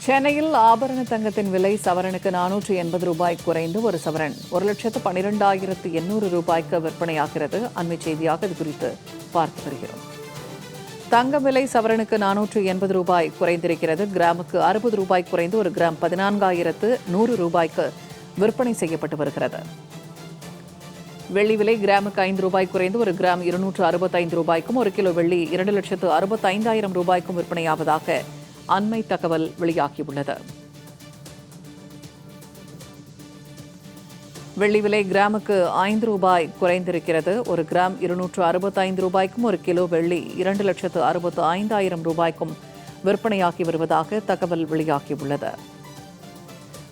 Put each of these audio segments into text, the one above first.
சென்னையில் ஆபரண தங்கத்தின் விலை சவரனுக்கு 480 ரூபாய் குறைந்து ஒரு சவரன் 1,12,800 ரூபாய்க்கு விற்பனையாகிறது. அண்மை செய்தியாக இது குறித்து பார்த்து வருகிறோம். தங்க விலை சவரனுக்கு 480 ரூபாய் குறைந்திருக்கிறது. கிராமுக்கு 60 ரூபாய் குறைந்து ஒரு கிராம் 14,100 ரூபாய்க்கு விற்பனை செய்யப்பட்டு வருகிறது. வெள்ளி விலை கிராமுக்கு 5 ரூபாய் குறைந்து ஒரு கிராம் 265 ரூபாய்க்கும், ஒரு கிலோ வெள்ளி 2,65,000 ரூபாய்க்கும் விற்பனையாவதாக அண்மை தகவல் வெளியாகியுள்ளது. வெள்ளி விலை கிராமுக்கு 5 ரூபாய் குறைந்திருக்கிறது. ஒரு கிராம் 265 ரூபாய்க்கும், ஒரு கிலோ வெள்ளி 2,65,000 ரூபாய்க்கும் விற்பனையாகி வருவதாக தகவல் வெளியாகியுள்ளது.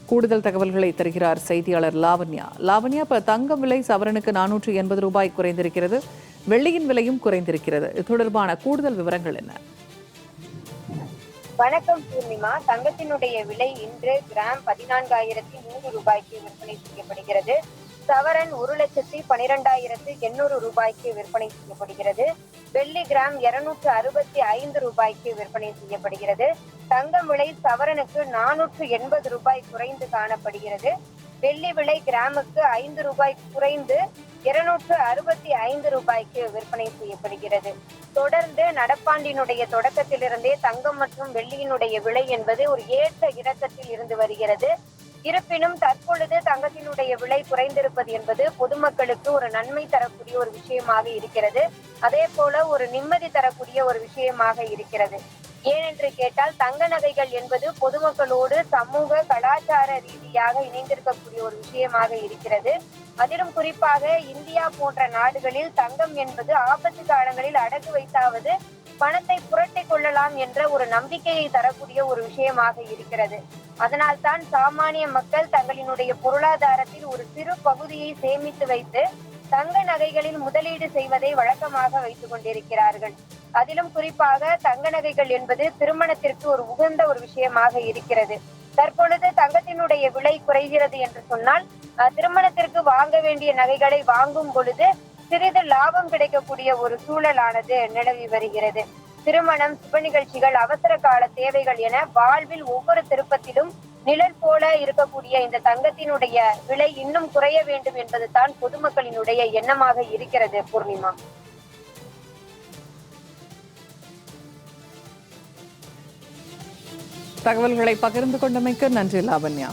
கூடுதல் தகவல்களை தருகிறார் செய்தியாளர் லாவண்யா. இப்ப தங்கம் விலை சவரனுக்கு 480 ரூபாய் குறைந்திருக்கிறது. வெள்ளியின் விலையும் குறைந்திருக்கிறது. இது தொடர்பான கூடுதல் விவரங்கள் என்ன? வணக்கம் பூர்ணிமா. தங்கத்தினுடைய விலை இன்று கிராம் 14,100 ரூபாய்க்கு விற்பனை செய்யப்படுகிறது. சவரன் 1,12,800 ரூபாய்க்கு விற்பனை செய்யப்படுகிறது. வெள்ளி கிராம் 265 ரூபாய்க்கு விற்பனை செய்யப்படுகிறது. தங்கம் விலை சவரனுக்கு 480 ரூபாய் குறைந்து காணப்படுகிறது. வெள்ளி விலை கிராமுக்கு 5 ரூபாய் குறைந்து 265 ரூபாய்க்கு விற்பனை செய்யப்படுகிறது. தொடர்ந்து நடப்பாண்டினுடைய தொடக்கத்திலிருந்தே தங்கம் மற்றும் வெள்ளியினுடைய விலை என்பது ஒரு ஏற்ற இறக்கத்தில் இருந்து வருகிறது. இருப்பினும் தற்பொழுது தங்கத்தினுடைய விலை குறைந்திருப்பது என்பது பொதுமக்களுக்கு ஒரு நன்மை தரக்கூடிய ஒரு விஷயமாக இருக்கிறது. அதே போல ஒரு நிம்மதி தரக்கூடிய ஒரு விஷயமாக இருக்கிறது. ஏனென்று கேட்டால் தங்க நகைகள் என்பது பொதுமக்களோடு சமூக கலாச்சார ரீதியாக இணைந்திருக்கக்கூடிய ஒரு விஷயமாக இருக்கிறது. அதிலும் குறிப்பாக இந்தியா போன்ற நாடுகளில் தங்கம் என்பது ஆபத்து காலங்களில் அடகு வைத்தாவது பணத்தை புரட்டி கொள்ளலாம் என்ற ஒரு நம்பிக்கையை தரக்கூடிய ஒரு விஷயமாக இருக்கிறது. அதனால் தான் சாமானிய மக்கள் தங்களினுடைய பொருளாதாரத்தில் ஒரு சிறு பகுதியை சேமித்து வைத்து தங்க நகைகளில் முதலீடு செய்வதை வழக்கமாக வைத்துக் கொண்டிருக்கிறார்கள். அதிலும் குறிப்பாக தங்க நகைகள் என்பது திருமணத்திற்கு ஒரு உகந்த ஒரு விஷயமாக இருக்கிறது. தற்பொழுது தங்கத்தினுடைய விலை குறைகிறது என்று சொன்னால் திருமணத்திற்கு வாங்க வேண்டிய நகைகளை வாங்கும் பொழுது சிறிது லாபம் கிடைக்கக்கூடிய ஒரு சூழலானது நிலவி வருகிறது. திருமணம், சுப நிகழ்ச்சிகள், அவசர கால தேவைகள் என வாழ்வில் ஒவ்வொரு திருப்பத்திலும் நிழல் போல இருக்கக்கூடிய இந்த தங்கத்தினுடைய விலை இன்னும் குறைய வேண்டும் என்பது தான் பொதுமக்களினுடைய எண்ணமாக இருக்கிறது. பூர்ணிமா, தகவல்களை பகிர்ந்து கொண்டமைக்கு நன்றி லாவண்யா.